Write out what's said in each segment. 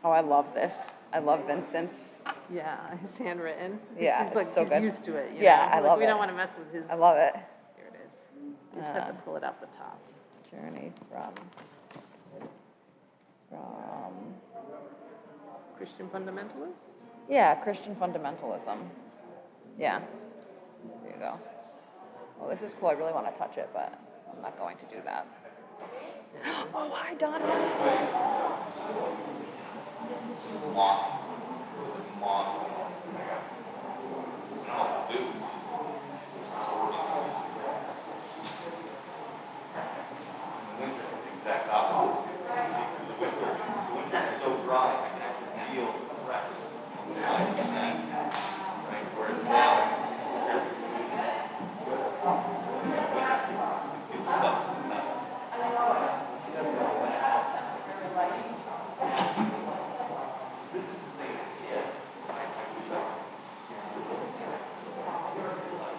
Oh, I love this. I love Vincent's. Yeah, his handwritten. Yeah, He's like, it's so he's good. used to it, you Yeah, know? I Like, love we it. don't want to mess with his. I love it. Here it is. You just have to pull it out the top. Journey from Christian fundamentalist? yeah, Christian fundamentalism. Yeah. There you go. Well, this is cool. I really want to touch it, but I'm not going to do that. Oh, hi, Donna. Moss. Moss. No, dude. Winter, exact opposite. The winter is so dry, I can actually feel the cracks on the side of the tank. Right? Whereas now it's fairly smooth. It's stuck to the metal. This is the thing, yeah. I wish I could.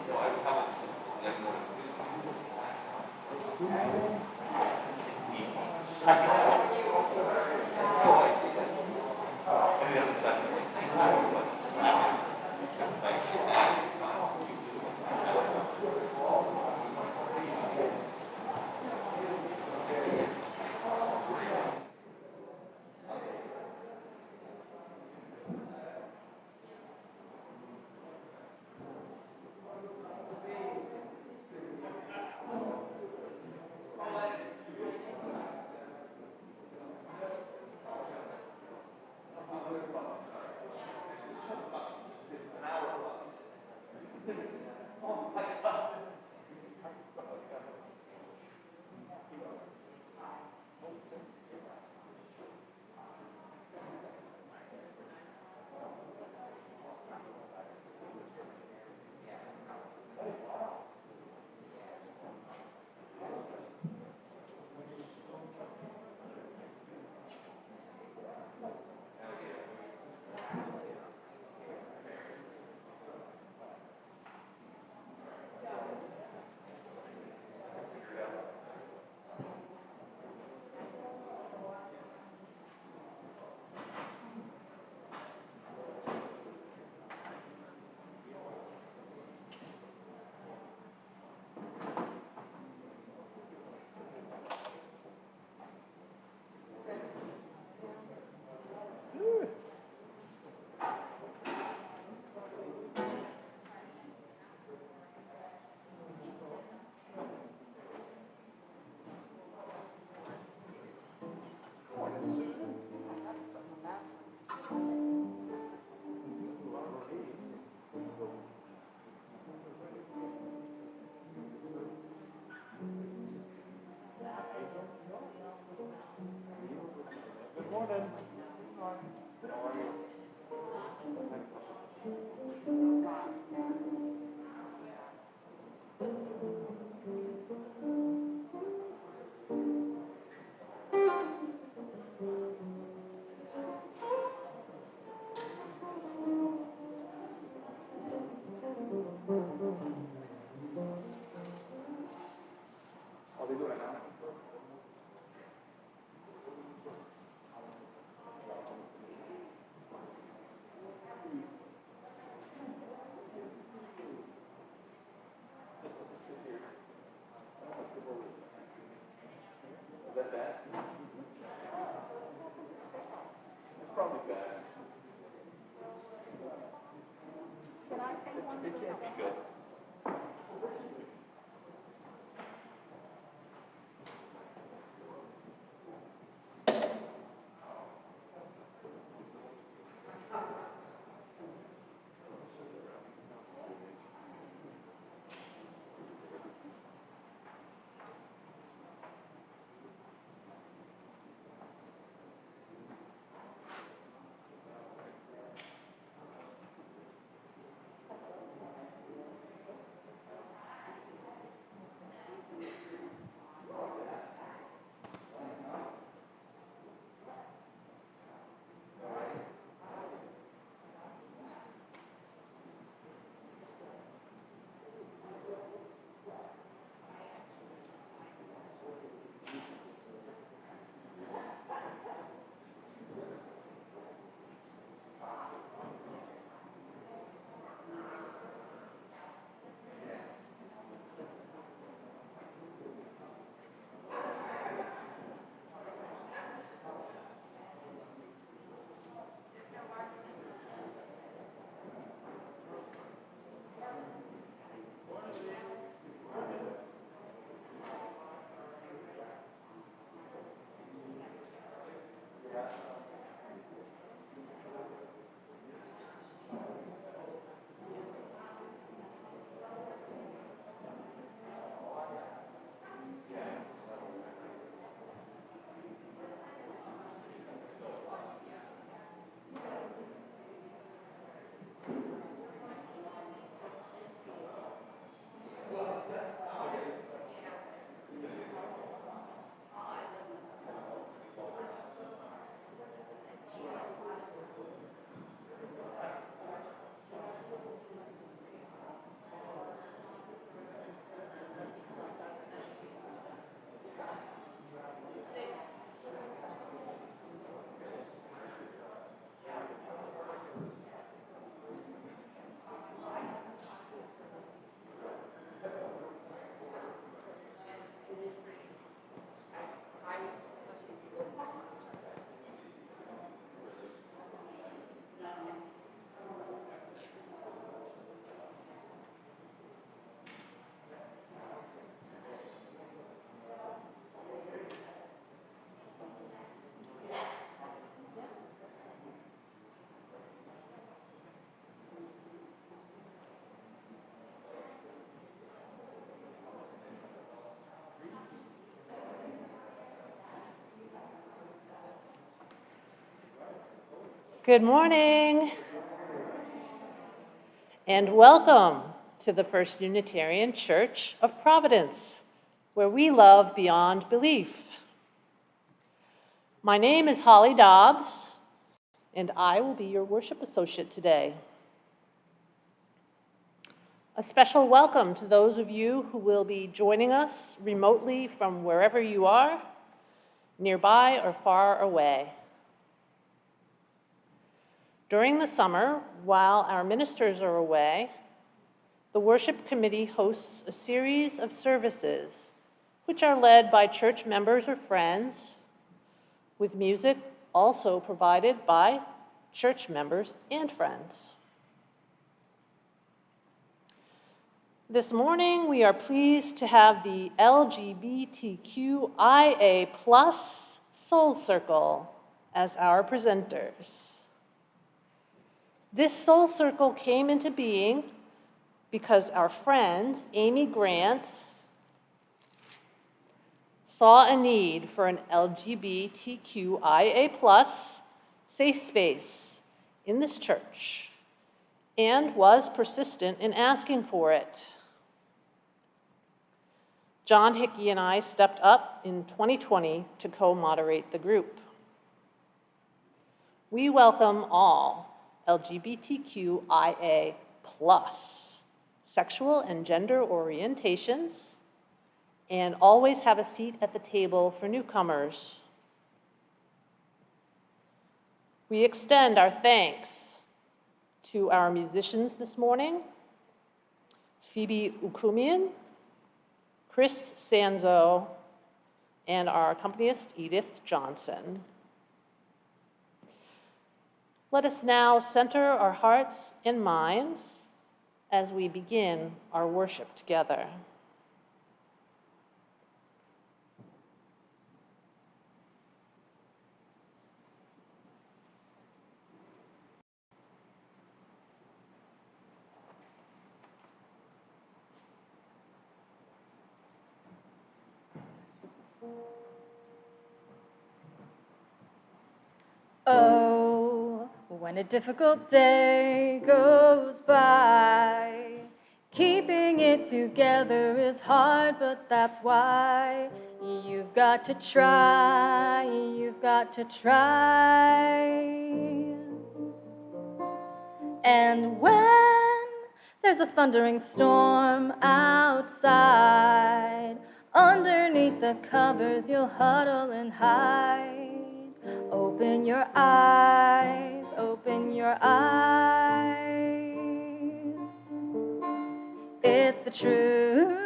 No, I would have it like more than Good morning, and welcome to the First Unitarian Church of Providence, where we love beyond belief. My name is Holly Dobbs, and I will be your worship associate today. A special welcome to those of you who will be joining us remotely from wherever you are, nearby or far away. During the summer, while our ministers are away, the worship committee hosts a series of services which are led by church members or friends, with music also provided by church members and friends. This morning, we are pleased to have the LGBTQIA+ Soul Circle as our presenters. This Soul Circle came into being because our friend, Amy Grant, saw a need for an LGBTQIA+ safe space in this church and was persistent in asking for it. John Hickey and I stepped up in 2020 to co-moderate the group. We welcome all LGBTQIA+ sexual and gender orientations, and always have a seat at the table for newcomers. We extend our thanks to our musicians this morning, Phoebe Ukumian, Chris Sanzo, and our accompanist, Edith Johnson. Let us now center our hearts and minds as we begin our worship together. Oh, when a difficult day goes by, keeping it together is hard, but that's why you've got to try, you've got to try. And when there's a thundering storm outside, underneath the covers you'll huddle and hide. Open your eyes, open your eyes. It's the true,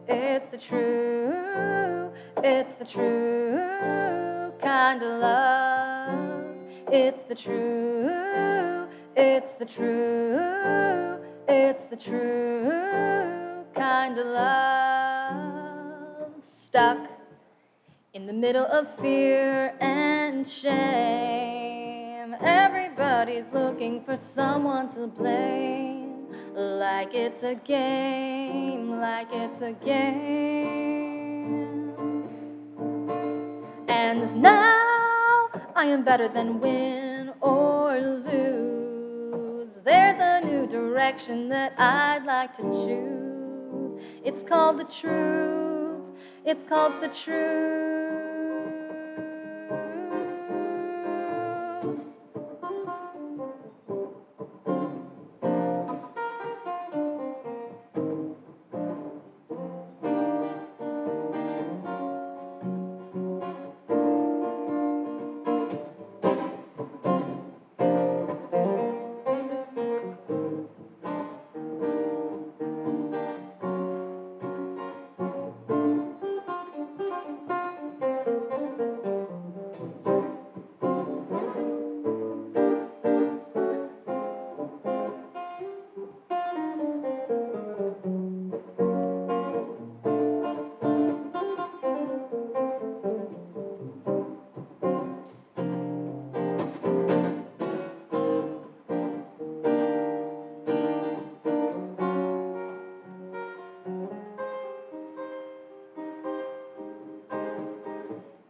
it's the true, it's the true kind of love. It's the true, it's the true, it's the true kind of love. Stuck in the middle of fear and shame, everybody's looking for someone to blame. Like it's a game, like it's a game. And now I am better than win or lose. There's a new direction that I'd like to choose. It's called the truth, it's called the truth.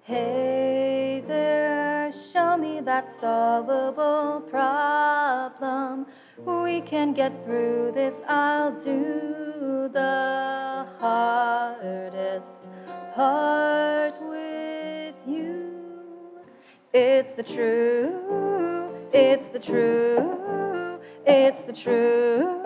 Hey there, show me that solvable problem. We can get through this, I'll do the hardest part with you. It's the true, it's the true, it's the true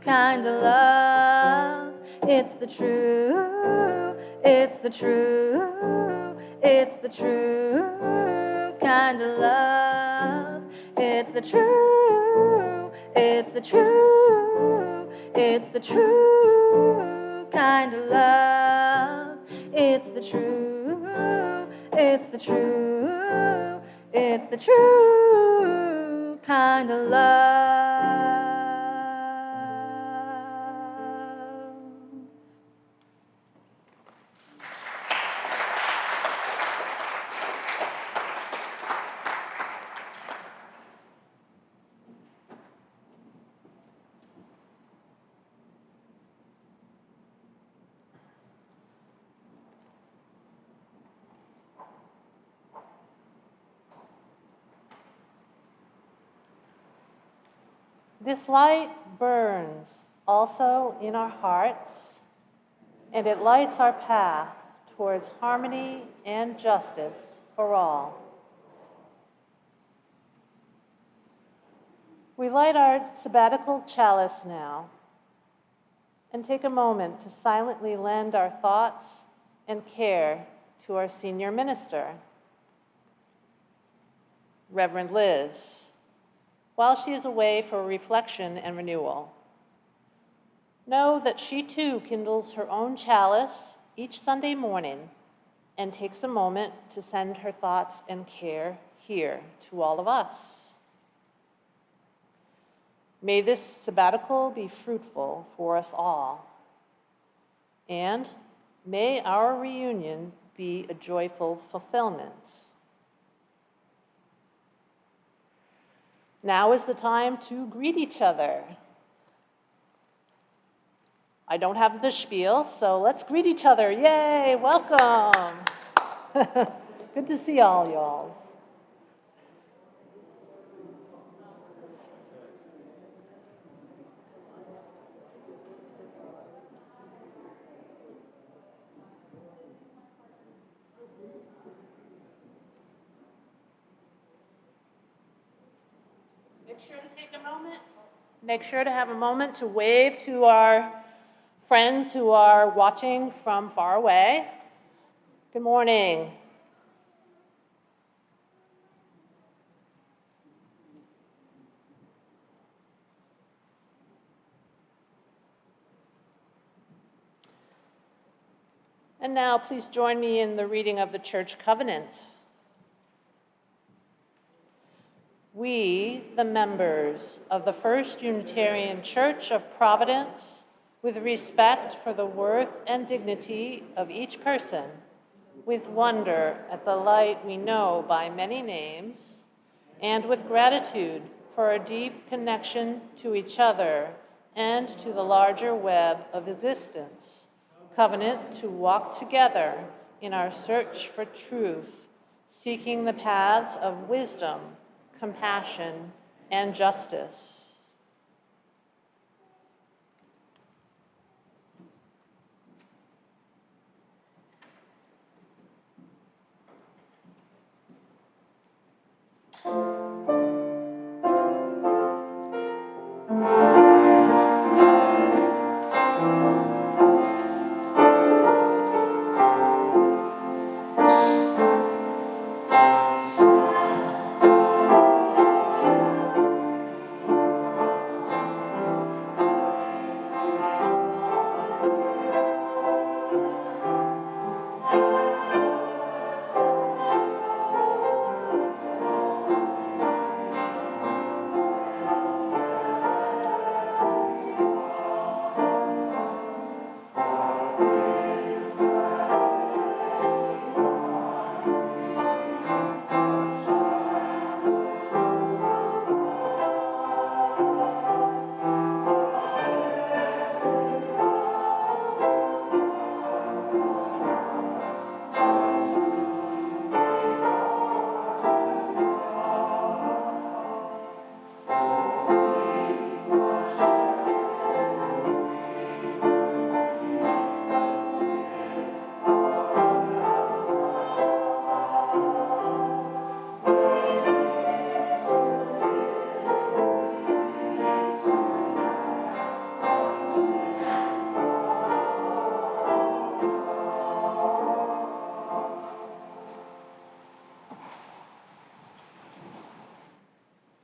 kind of love. It's the true, it's the true, it's the true kind of love. It's the true, it's the true, it's the true kind of love. It's the true, it's the true, it's the true kind of love. This light burns also in our hearts, and it lights our path towards harmony and justice for all. We light our sabbatical chalice now, and take a moment to silently lend our thoughts and care to our senior minister, Reverend Liz, while she is away for reflection and renewal. Know that she too kindles her own chalice each Sunday morning and takes a moment to send her thoughts and care here to all of us. May this sabbatical be fruitful for us all, and may our reunion be a joyful fulfillment. Now is the time to greet each other. I don't have the spiel, so let's greet each other. Yay, welcome. Good to see all y'all. Make sure to have a moment to wave to our friends who are watching from far away. Good morning. And now please join me in the reading of the church covenants. We, the members of the First Unitarian Church of Providence, with respect for the worth and dignity of each person, with wonder at the light we know by many names, and with gratitude for a deep connection to each other and to the larger web of existence, covenant to walk together in our search for truth, seeking the paths of wisdom, compassion, and justice.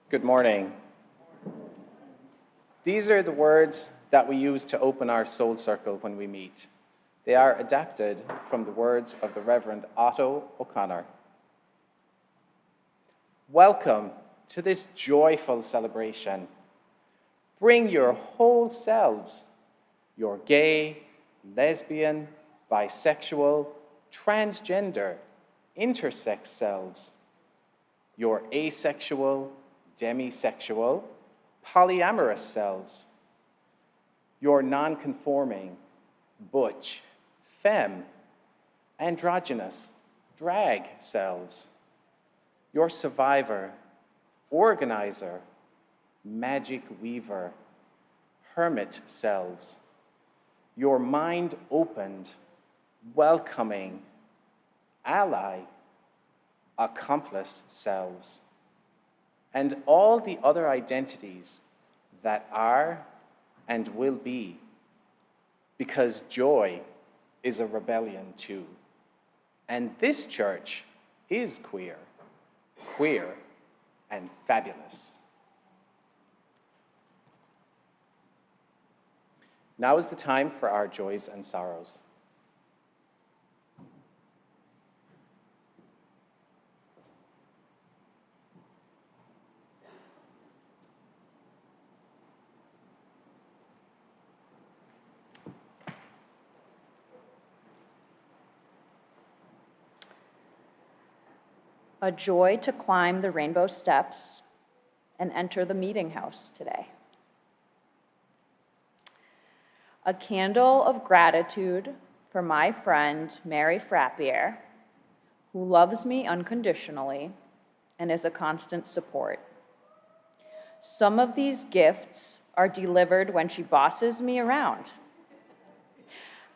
Good morning. These are the words that we use to open our soul circle when we meet. They are adapted from the words of the Reverend Otto O'Connor. Welcome to this joyful celebration. Bring your whole selves, your gay, lesbian, bisexual, transgender, intersex selves, your asexual, demisexual, polyamorous selves, your non-conforming, butch, femme, androgynous, drag selves, your survivor, organizer, magic weaver, hermit selves, your mind-opened, welcoming, ally, accomplice selves, and all the other identities that are and will be. because joy is a rebellion too. And this church is queer and fabulous. Now is the time for our joys and sorrows. A joy to climb the rainbow steps and enter the meeting house today. A candle of gratitude for my friend, Mary Frappier, who loves me unconditionally and is a constant support. Some of these gifts are delivered when she bosses me around.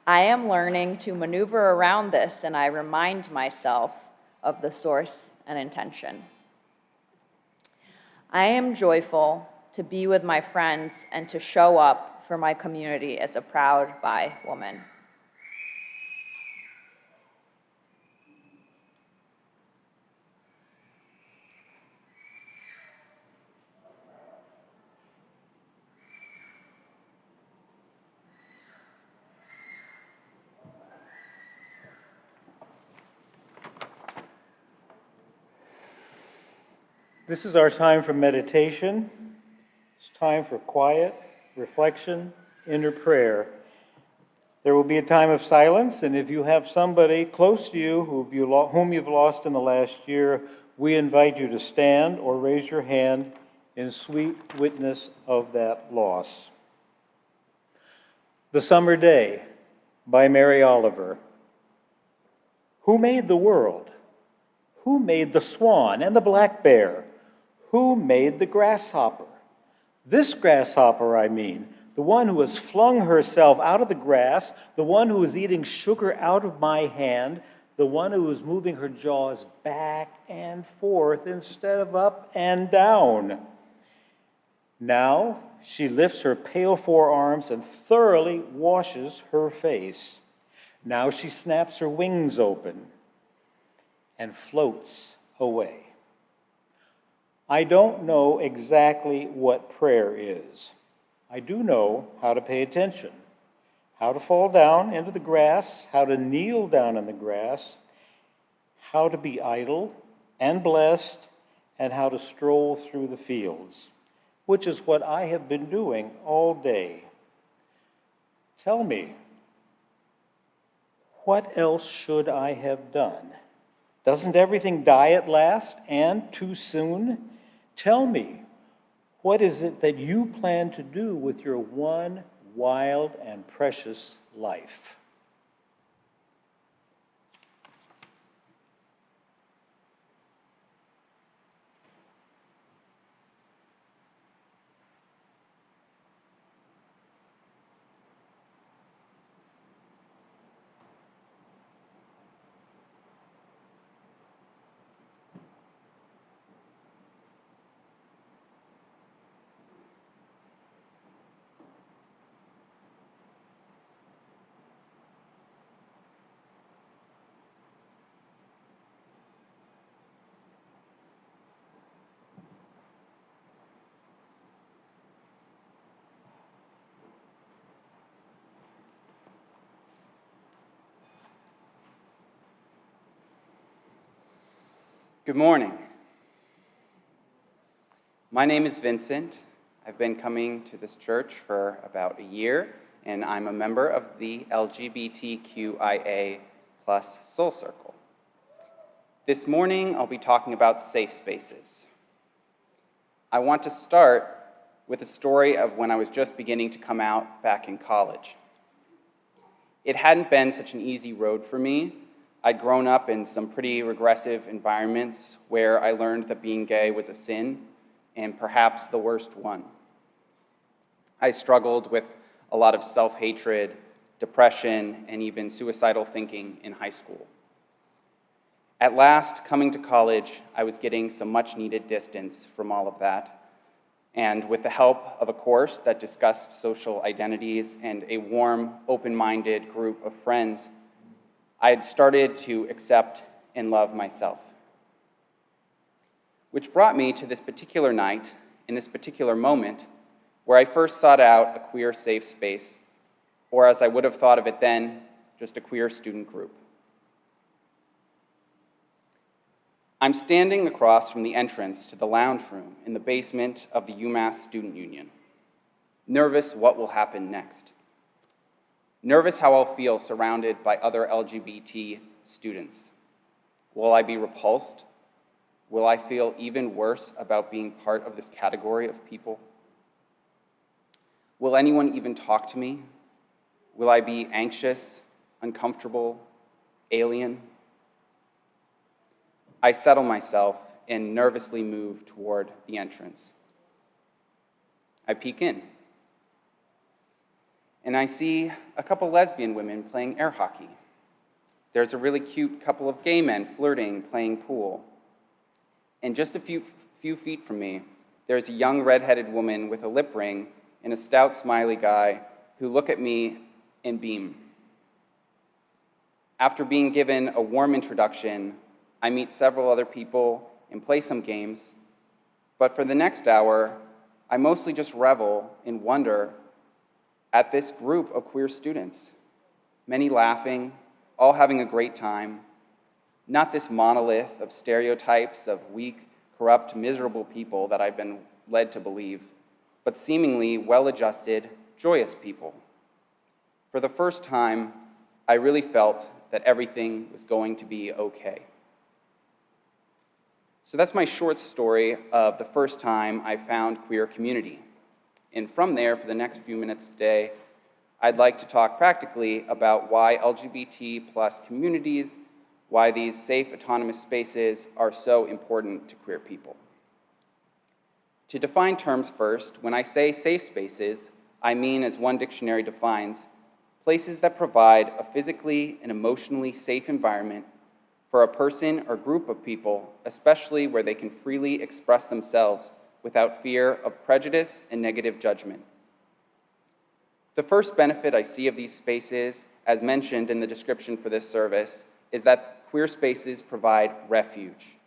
I am learning to maneuver around this, and I remind myself of the source and intention. I am joyful to be with my friends and to show up for my community as a proud bi woman. This is our time for meditation. It's time for quiet, reflection, inner prayer. There will be a time of silence, and if you have somebody close to you whom you've lost in the last year, we invite you to stand or raise your hand in sweet witness of that loss. The Summer Day by Mary Oliver. Who made the world? Who made the swan and the black bear? Who made the grasshopper? This grasshopper, I mean, the one who has flung herself out of the grass, the one who is eating sugar out of my hand, the one who is moving her jaws back and forth instead of up and down. Now she lifts her pale forearms and thoroughly washes her face. Now she snaps her wings open and floats away. I don't know exactly what prayer is. I do know how to pay attention, how to fall down into the grass, how to kneel down in the grass, how to be idle and blessed, and how to stroll through the fields, which is what I have been doing all day. Tell me, what else should I have done? Doesn't everything die at last and too soon? Tell me, what is it that you plan to do with your one wild and precious life? Good morning. My name is Vincent. I've been coming to this church for about a year, and I'm a member of the LGBTQIA+ Soul Circle. This morning, I'll be talking about safe spaces. I want to start with a story of when I was just beginning to come out back in college. It hadn't been such an easy road for me. I'd grown up in some pretty regressive environments where I learned that being gay was a sin, and perhaps the worst one. I struggled with a lot of self-hatred, depression, and even suicidal thinking in high school. At last, coming to college, I was getting some much-needed distance from all of that, And with the help of a course that discussed social identities and a warm, open-minded group of friends, I had started to accept and love myself. Which brought me to this particular night, in this particular moment, where I first sought out a queer safe space, or as I would have thought of it then, just a queer student group. I'm standing across from the entrance to the lounge room in the basement of the UMass Student Union, nervous what will happen next. Nervous how I'll feel surrounded by other LGBT students. Will I be repulsed? Will I feel even worse about being part of this category of people? Will anyone even talk to me? Will I be anxious, uncomfortable, alien? I settle myself and nervously move toward the entrance. I peek in, and I see a couple lesbian women playing air hockey. There's a really cute couple of gay men flirting, playing pool. And just a few feet from me, there's a young redheaded woman with a lip ring and a stout smiley guy who look at me and beam. After being given a warm introduction, I meet several other people and play some games, but for the next hour, I mostly just revel and wonder at this group of queer students, many laughing, all having a great time, not this monolith of stereotypes of weak, corrupt, miserable people that I've been led to believe, but seemingly well-adjusted, joyous people. For the first time, I really felt that everything was going to be okay. So that's my short story of the first time I found queer community. And from there, for the next few minutes today, I'd like to talk practically about why LGBT plus communities, why these safe, autonomous spaces are so important to queer people. To define terms first, when I say safe spaces, I mean, as one dictionary defines, places that provide a physically and emotionally safe environment for a person or group of people, especially where they can freely express themselves without fear of prejudice and negative judgment. The first benefit I see of these spaces, as mentioned in the description for this service, is that queer spaces provide refuge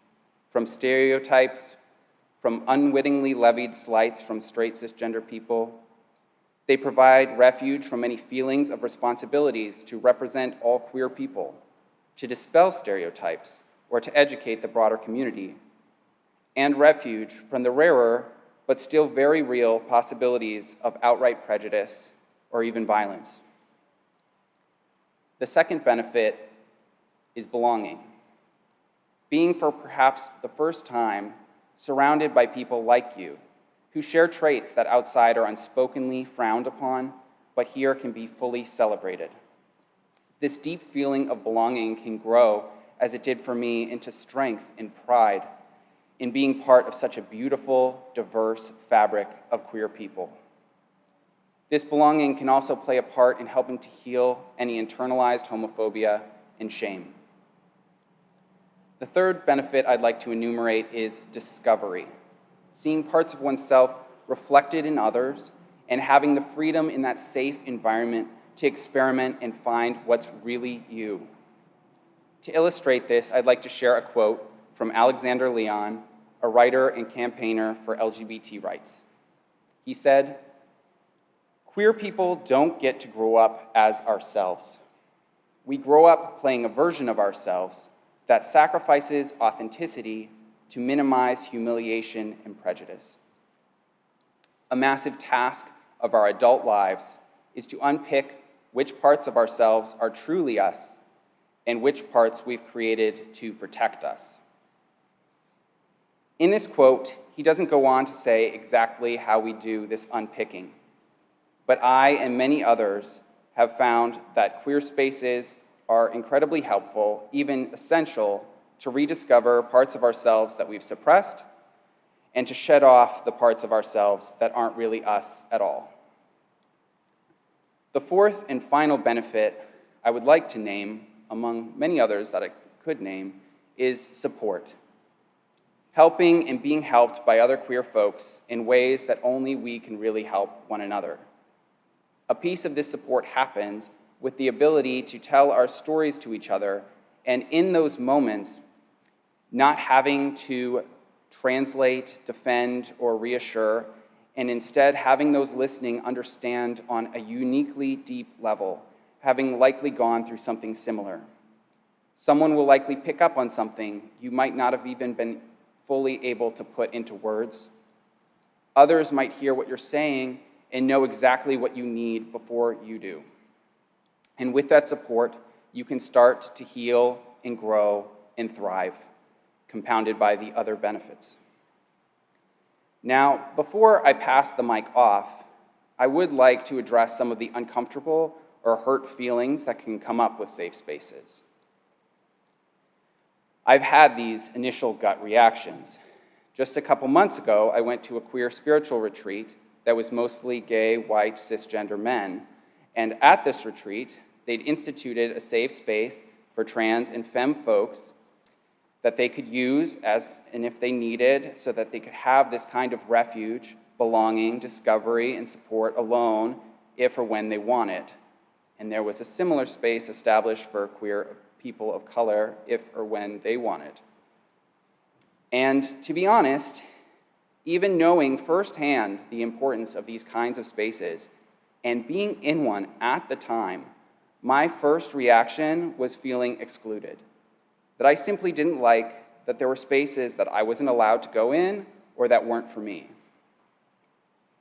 from stereotypes, from unwittingly levied slights from straight cisgender people. They provide refuge from any feelings of responsibilities to represent all queer people, to dispel stereotypes, or to educate the broader community, and refuge from the rarer but still very real possibilities of outright prejudice or even violence. The second benefit is belonging. Being for perhaps the first time surrounded by people like you, who share traits that outside are unspokenly frowned upon, but here can be fully celebrated. This deep feeling of belonging can grow, as it did for me, into strength and pride in being part of such a beautiful, diverse fabric of queer people. This belonging can also play a part in helping to heal any internalized homophobia and shame. The third benefit I'd like to enumerate is discovery, seeing parts of oneself reflected in others and having the freedom in that safe environment to experiment and find what's really you. To illustrate this, I'd like to share a quote from Alexander Leon, a writer and campaigner for LGBT rights. He said, "Queer people don't get to grow up as ourselves. We grow up playing a version of ourselves that sacrifices authenticity to minimize humiliation and prejudice. A massive task of our adult lives is to unpick which parts of ourselves are truly us and which parts we've created to protect us." In this quote, he doesn't go on to say exactly how we do this unpicking, but I and many others have found that queer spaces are incredibly helpful, even essential, to rediscover parts of ourselves that we've suppressed and to shed off the parts of ourselves that aren't really us at all. The fourth and final benefit I would like to name, among many others that I could name, is support. helping and being helped by other queer folks in ways that only we can really help one another. A piece of this support happens with the ability to tell our stories to each other, and in those moments, not having to translate, defend, or reassure, and instead having those listening understand on a uniquely deep level, having likely gone through something similar. Someone will likely pick up on something you might not have even been fully able to put into words. Others might hear what you're saying and know exactly what you need before you do. And with that support, you can start to heal and grow and thrive, compounded by the other benefits. Now, before I pass the mic off, I would like to address some of the uncomfortable or hurt feelings that can come up with safe spaces. I've had these initial gut reactions. Just a couple months ago, I went to a queer spiritual retreat that was mostly gay, white, cisgender men. And at this retreat, they'd instituted a safe space for trans and femme folks that they could use as and if they needed, so that they could have this kind of refuge, belonging, discovery, and support alone if or when they want it. And there was a similar space established for queer people of color if or when they want it. And to be honest, even knowing firsthand the importance of these kinds of spaces and being in one at the time, my first reaction was feeling excluded. That I simply didn't like that there were spaces that I wasn't allowed to go in or that weren't for me.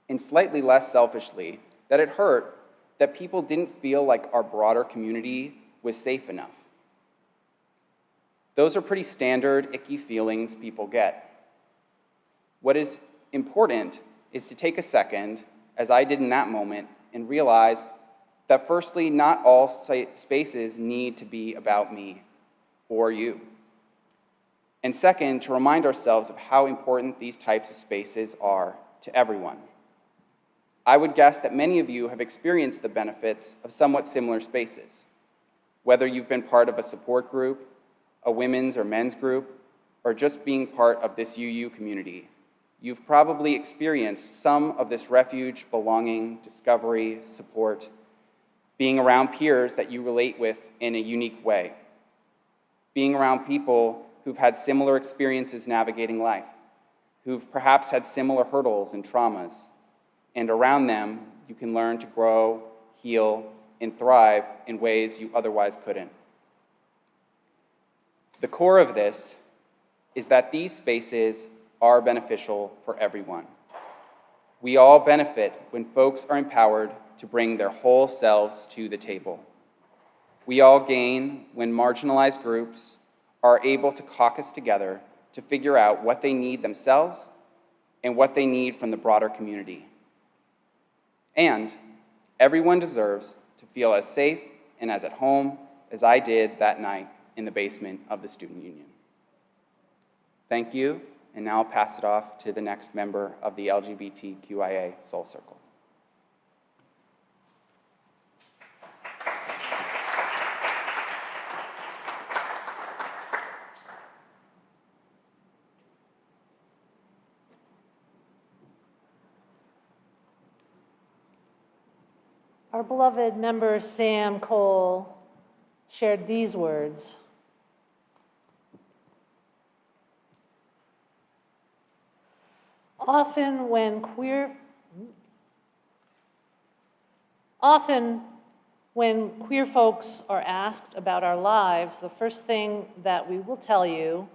And slightly less selfishly, that it hurt that people didn't feel like our broader community was safe enough. Those are pretty standard, icky feelings people get. What is important is to take a second, as I did in that moment, and realize that firstly, not all spaces need to be about me or you. And second, to remind ourselves of how important these types of spaces are to everyone. I would guess that many of you have experienced the benefits of somewhat similar spaces. Whether you've been part of a support group, a women's or men's group, or just being part of this UU community, you've probably experienced some of this refuge, belonging, discovery, support, being around peers that you relate with in a unique way, being around people who've had similar experiences navigating life, who've perhaps had similar hurdles and traumas, and around them you can learn to grow, heal, and thrive in ways you otherwise couldn't. The core of this is that these spaces are beneficial for everyone. We all benefit when folks are empowered to bring their whole selves to the table. We all gain when marginalized groups are able to caucus together to figure out what they need themselves and what they need from the broader community. And everyone deserves to feel as safe and as at home as I did that night in the basement of the Student Union. Thank you, and now I'll pass it off to the next member of the LGBTQIA Soul Circle. Our beloved member Sam Cole shared these words. Often when queer folks are asked about our lives, the first thing that we will tell you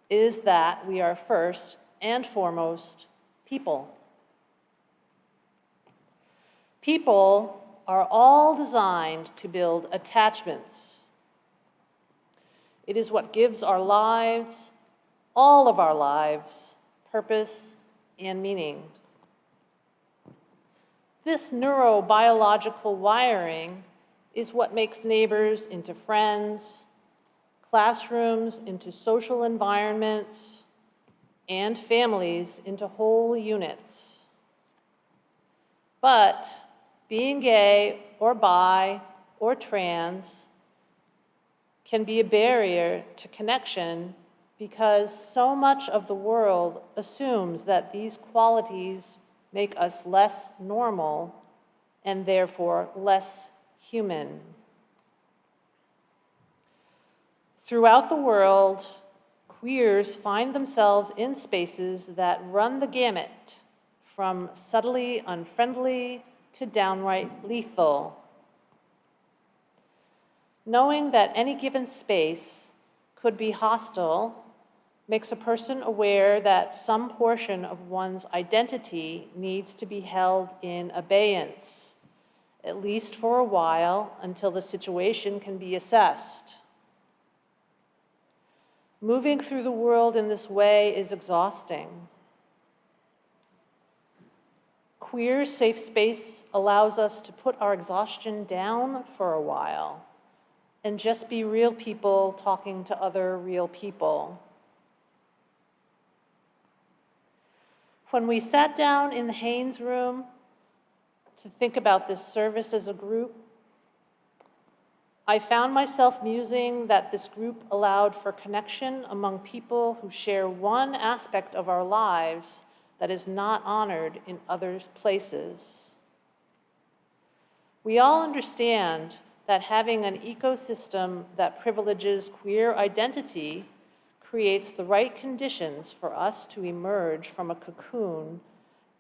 is that we are first and foremost people. People are all designed to build attachments. It is what gives our lives, all of our lives, purpose and meaning. This neurobiological wiring is what makes neighbors into friends, classrooms into social environments, and families into whole units. But being gay or bi or trans can be a barrier to connection because so much of the world assumes that these qualities make us less normal and therefore less human. Throughout the world, queers find themselves in spaces that run the gamut from subtly unfriendly to downright lethal. Knowing that any given space could be hostile makes a person aware that some portion of one's identity needs to be held in abeyance, at least for a while, until the situation can be assessed. Moving through the world in this way is exhausting. Queer safe space allows us to put our exhaustion down for a while and just be real people talking to other real people. When we sat down in the Haynes room to think about this service as a group, I found myself musing that this group allowed for connection among people who share one aspect of our lives that is not honored in other places. We all understand that having an ecosystem that privileges queer identity creates the right conditions for us to emerge from a cocoon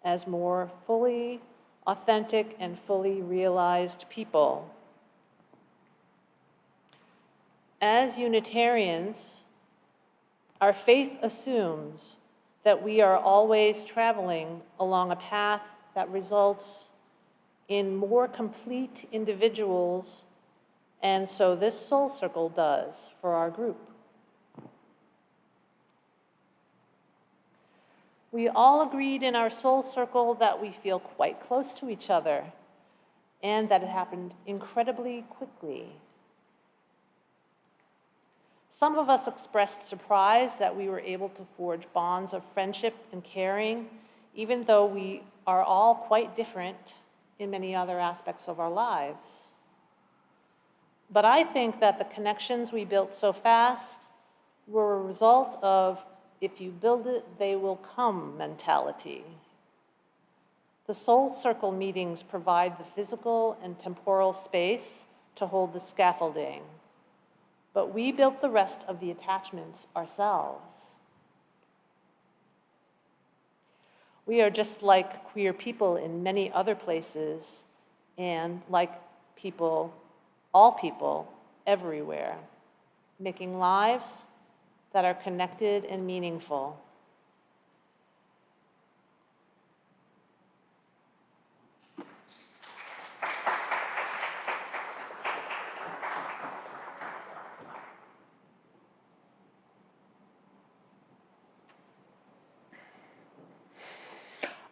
as more fully authentic and fully realized people. As Unitarians, our faith assumes that we are always traveling along a path that results in more complete individuals, and so this soul circle does for our group. We all agreed in our soul circle that we feel quite close to each other and that it happened incredibly quickly. Some of us expressed surprise that we were able to forge bonds of friendship and caring, even though we are all quite different in many other aspects of our lives. But I think that the connections we built so fast were a result of if you build it, they will come mentality. The soul circle meetings provide the physical and temporal space to hold the scaffolding, but we built the rest of the attachments ourselves. We are just like queer people in many other places and like people, all people, everywhere, making lives that are connected and meaningful.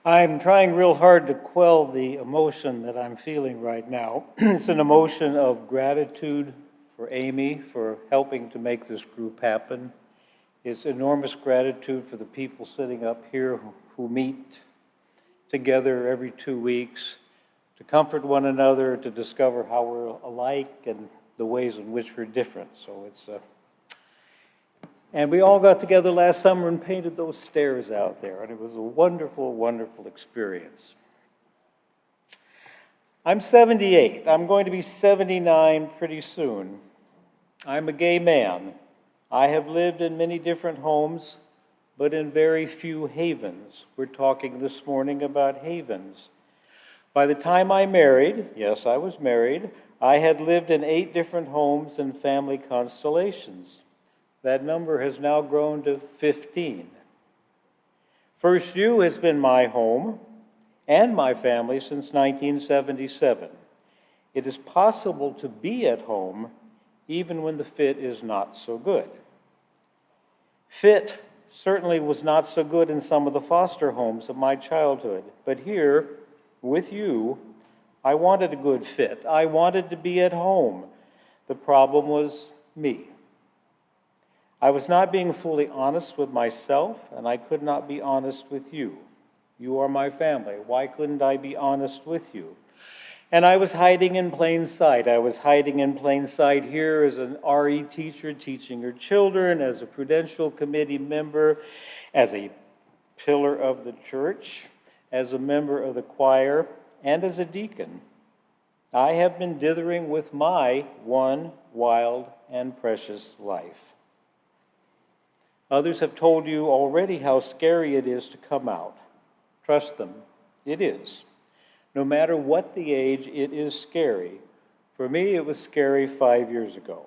I'm trying real hard to quell the emotion that I'm feeling right now. It's an emotion of gratitude for Amy for helping to make this group happen. It's enormous gratitude for the people sitting up here who meet together every 2 weeks to comfort one another, to discover how we're alike and the ways in which we're different. So and we all got together last summer and painted those stairs out there, and it was a wonderful, wonderful experience. I'm 78. I'm going to be 79 pretty soon. I'm a gay man. I have lived in many different homes, but in very few havens. We're talking this morning about havens. By the time I married, yes, I was married, I had lived in 8 different homes and family constellations. That number has now grown to 15. First U has been my home and my family since 1977. It is possible to be at home even when the fit is not so good. Fit certainly was not so good in some of the foster homes of my childhood, but here, with you, I wanted a good fit. I wanted to be at home. The problem was me. I was not being fully honest with myself, and I could not be honest with you. You are my family. Why couldn't I be honest with you? And I was hiding in plain sight. I was hiding in plain sight here as an RE teacher teaching her children, as a prudential committee member, as a pillar of the church, as a member of the choir, and as a deacon. I have been dithering with my one wild and precious life. Others have told you already how scary it is to come out. Trust them, it is. No matter what the age, it is scary. For me, it was scary 5 years ago.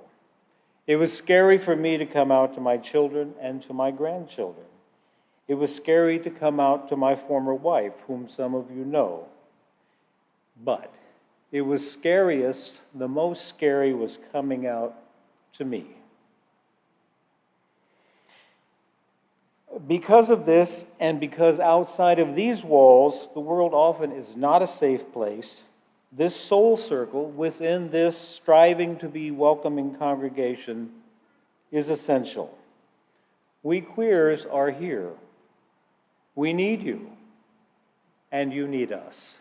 It was scary for me to come out to my children and to my grandchildren. It was scary to come out to my former wife, whom some of you know. But it was scariest, the most scary was coming out to me. Because of this, and because outside of these walls, the world often is not a safe place, this soul circle within this striving to be welcoming congregation is essential. We queers are here. We need you, and you need us.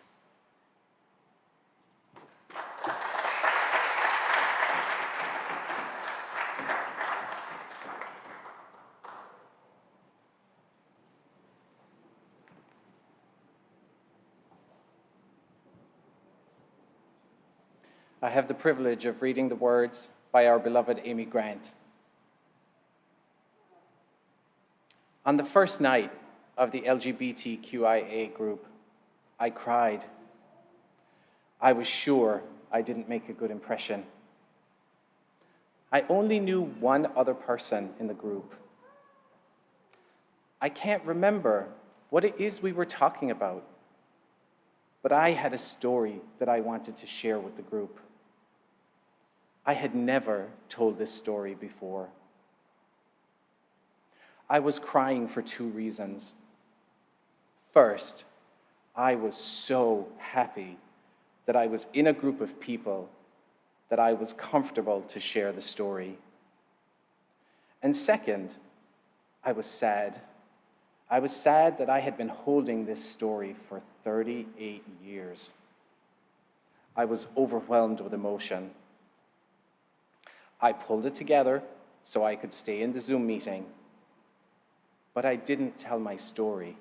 I have the privilege of reading the words by our beloved Amy Grant. On the first night of the LGBTQIA group, I cried. I was sure I didn't make a good impression. I only knew one other person in the group. I can't remember what it is we were talking about, but I had a story that I wanted to share with the group. I had never told this story before. I was crying for 2 reasons. First, I was so happy that I was in a group of people that I was comfortable to share the story. And second, I was sad. I was sad that I had been holding this story for 38 years. I was overwhelmed with emotion. I pulled it together so I could stay in the Zoom meeting, but I didn't tell my story.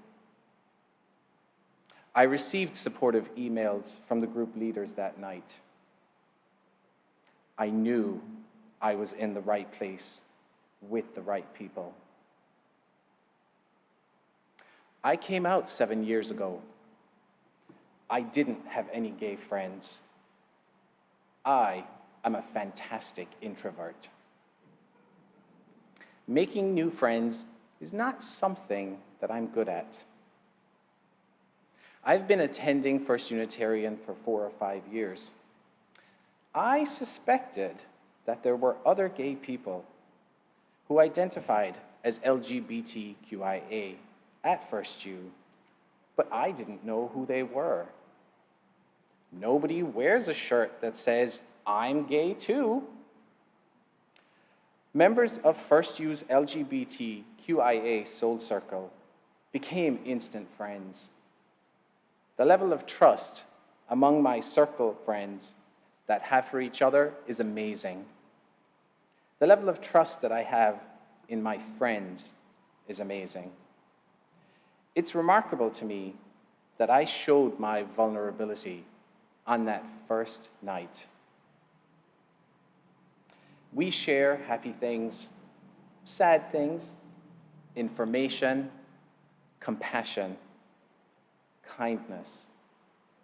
I received supportive emails from the group leaders that night. I knew I was in the right place with the right people. I came out 7 years ago. I didn't have any gay friends. I am a fantastic introvert. Making new friends is not something that I'm good at. I've been attending First Unitarian for 4 or 5 years. I suspected that there were other gay people who identified as LGBTQIA at First U, but I didn't know who they were. Nobody wears a shirt that says, "I'm gay too." Members of First U's LGBTQIA Soul Circle became instant friends. The level of trust among my circle friends that have for each other is amazing. The level of trust that I have in my friends is amazing. It's remarkable to me that I showed my vulnerability on that first night. We share happy things, sad things, information, compassion, kindness,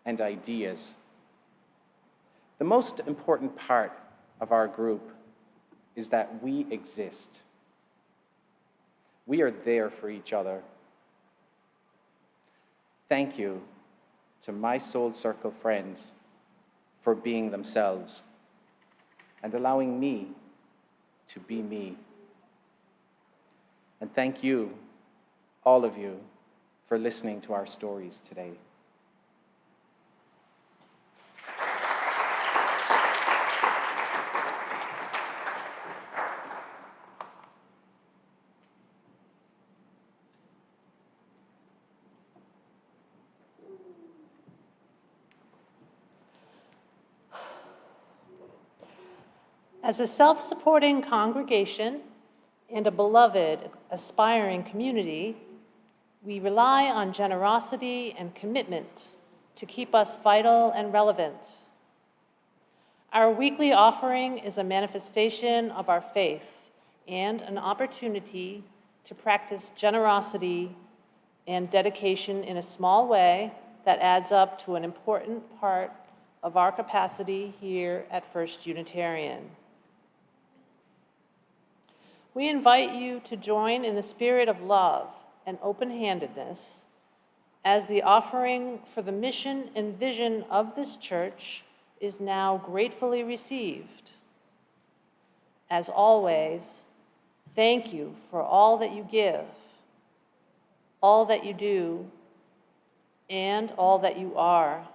and ideas. The most important part of our group is that we exist. We are there for each other. Thank you to my Soul Circle friends for being themselves and allowing me to be me. And thank you, all of you, for listening to our stories today. As a self-supporting congregation and a beloved, aspiring community, we rely on generosity and commitment to keep us vital and relevant. Our weekly offering is a manifestation of our faith and an opportunity to practice generosity and dedication in a small way that adds up to an important part of our capacity here at First Unitarian. We invite you to join in the spirit of love and open-handedness as the offering for the mission and vision of this church is now gratefully received. As always, thank you for all that you give, all that you do, and all that you are.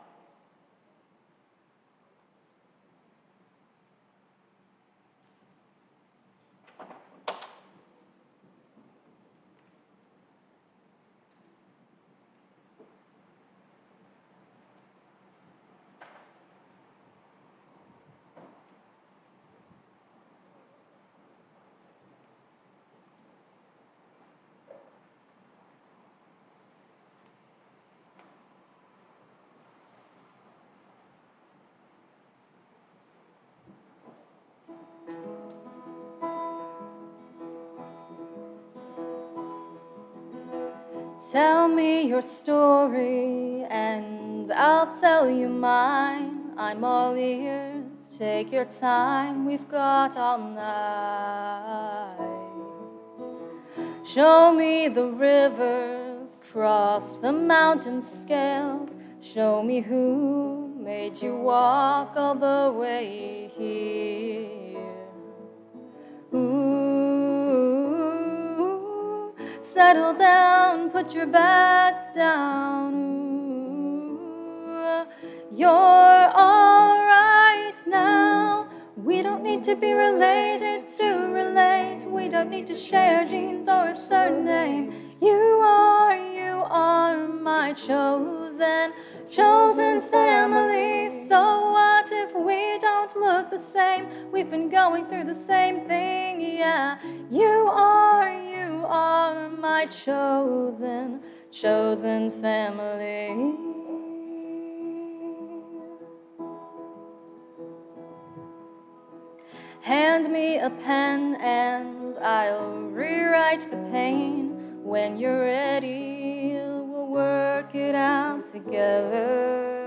Tell me your story and I'll tell you mine. I'm all ears, take your time, we've got all night. Show me the rivers, crossed the mountains scaled. Show me who made you walk all the way here. Ooh, settle down, put your bags down. Ooh, you're all right now. We don't need to be related to relate. We don't need to share genes or a surname. You are my chosen family. So what if we don't look the same? We've been going through the same thing, yeah. You are my chosen family. Hand me a pen and I'll rewrite the pain. When you're ready, we'll work it out together.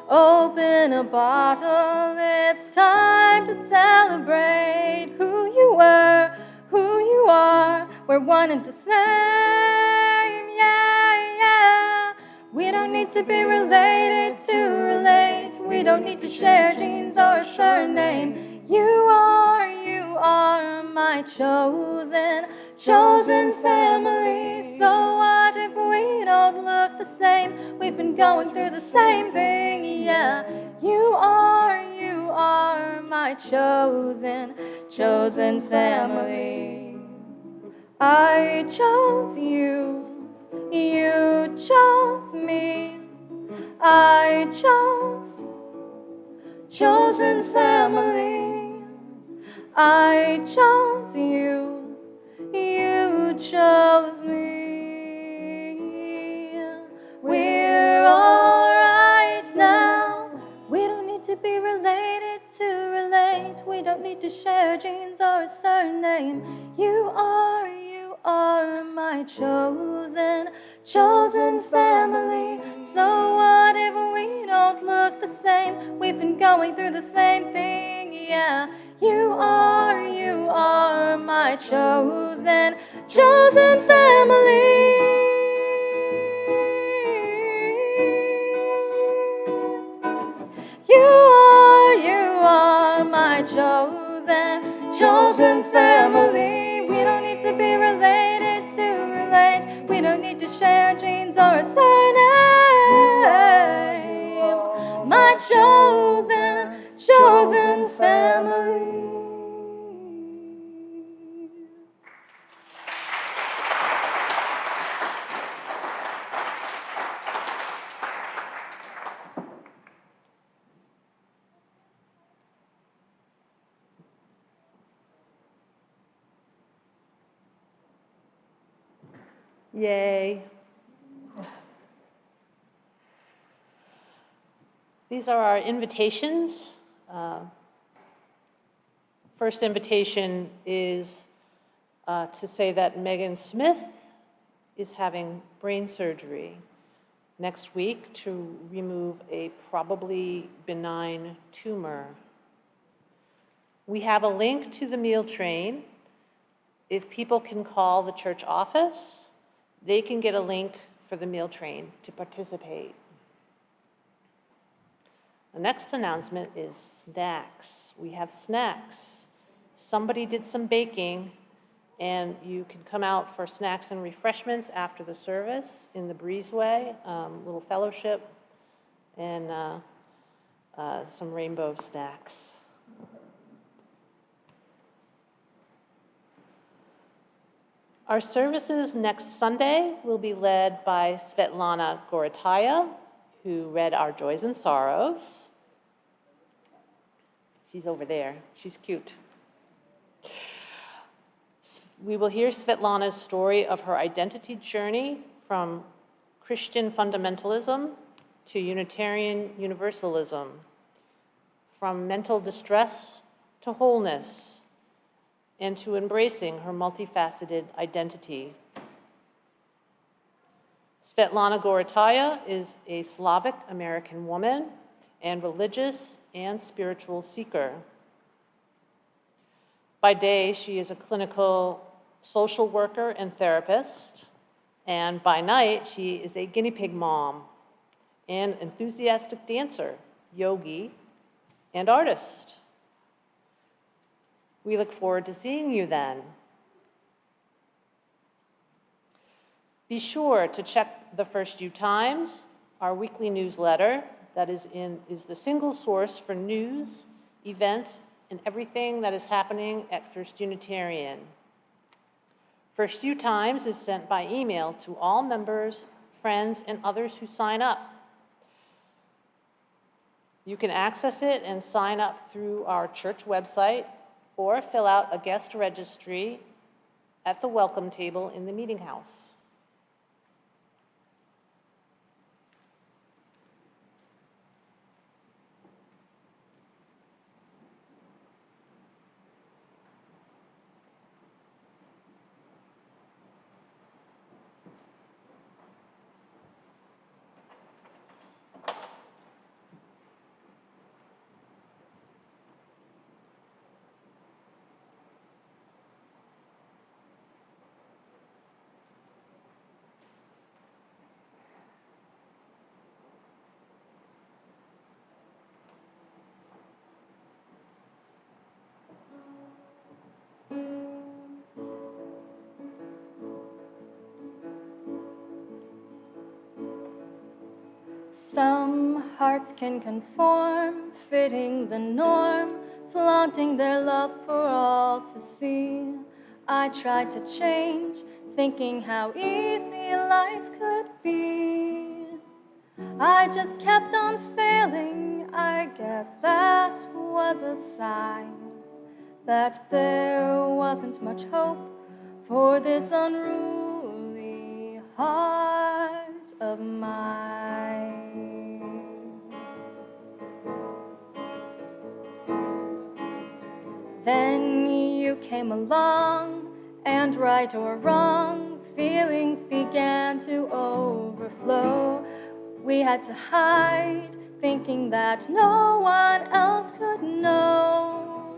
Open a bottle, it's time to celebrate who you were, who you are. We're one and the same, yeah, yeah. We don't need to be related to relate. We don't need to share genes or a surname. You are my chosen family. So what if we don't look the same? We've been going through the same thing, yeah. You are my chosen family. I chose you, you chose me. I chose chosen family. I chose you, you chose me. We're all right now. We don't need to be related to relate. We don't need to share genes or a surname. You are my chosen family. So what if we don't look the same? We've been going through the same thing, yeah. You are my chosen family. You are my chosen family. We don't need to be related to relate. We don't need to share genes or a surname. My chosen family. Yay. These are our invitations. First invitation is to say that Megan Smith is having brain surgery next week to remove a probably benign tumor. We have a link to the meal train. If people can call the church office, they can get a link for the meal train to participate. The next announcement is snacks. We have snacks. Somebody did some baking, and you can come out for snacks and refreshments after the service in the breezeway, little fellowship, and some rainbow snacks. Our services next Sunday will be led by Svetlana Gorataya, who read our Joys and Sorrows. She's over there. She's cute. We will hear Svetlana's story of her identity journey from Christian fundamentalism to Unitarian universalism, from mental distress to wholeness, and to embracing her multifaceted identity. Svetlana Gorataya is a Slavic American woman and religious and spiritual seeker. By day, she is a clinical social worker and therapist, and by night, she is a guinea pig mom, and enthusiastic dancer, yogi, and artist. We look forward to seeing you then. Be sure to check the First U Times, our weekly newsletter that is the single source for news, events, and everything that is happening at First Unitarian. First U Times is sent by email to all members, friends, and others who sign up. You can access it and sign up through our church website or fill out a guest registry at the welcome table in the meeting house. Some hearts can conform, fitting the norm, flaunting their love for all to see. I tried to change, thinking how easy life could be. I just kept on failing, I guess that was a sign that there wasn't much hope for this unruly heart of mine. Then you came along, and right or wrong, feelings began to overflow. We had to hide, thinking that no one else could know.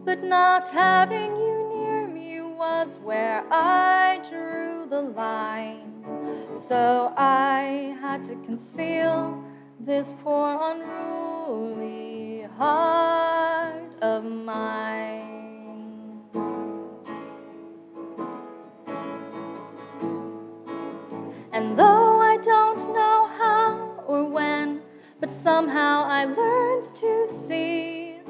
But not having you near me was where I drew the line. So I had to conceal this poor unruly heart of mine. And though I don't know how or when, but somehow I learned to see,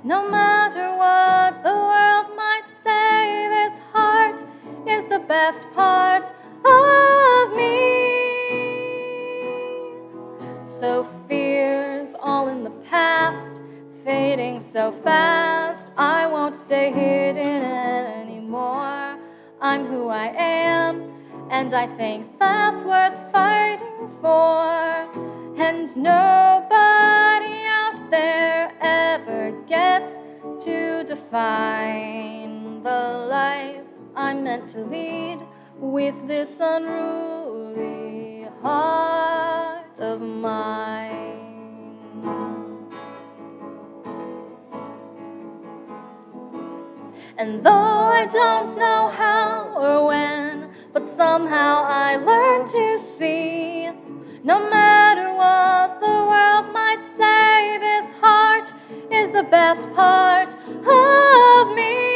no matter what the world might say, this heart is the best part of me. So fears all in the past, fading so fast, I won't stay hidden anymore. I'm who I am, and I think that's worth fighting for. And nobody out there ever gets to define the life I'm meant to lead with this unruly heart of mine. And though I don't know how or when, but somehow I learned to see, no matter what the world might say, this heart is the best part of me.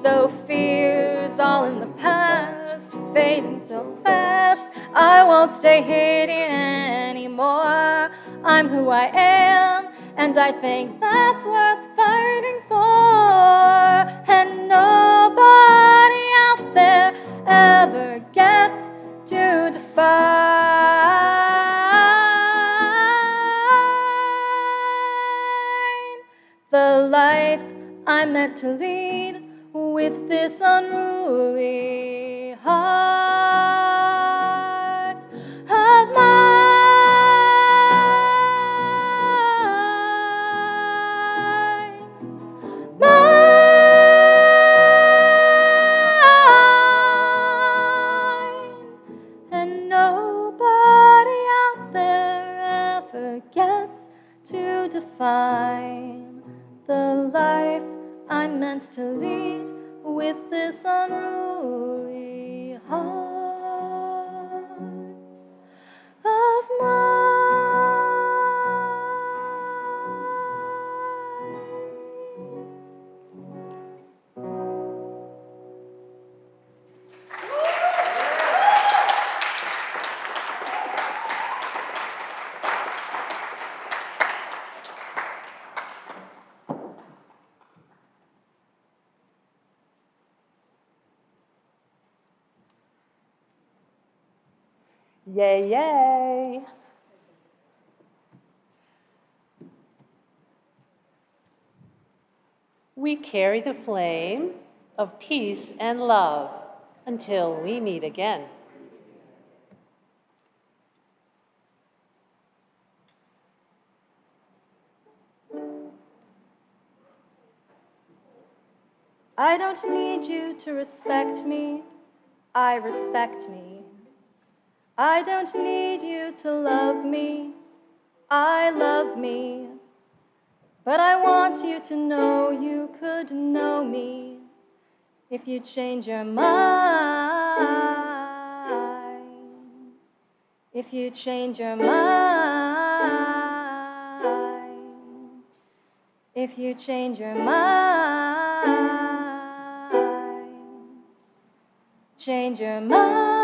So fear's all in the past, fading so fast, I won't stay hidden anymore. I'm who I am, and I think that's worth fighting for. And nobody out there ever gets to define the life I'm meant to lead with this unruly heart of mine. Mine. And nobody out there ever gets to define the life I'm meant to lead with this unruly heart of mine. Yay, yay. We carry the flame of peace and love until we meet again. I don't need you to respect me, I respect me. I don't need you to love me, I love me. But I want you to know you could know me if you change your mind. If you change your mind. If you change your mind. Change your mind.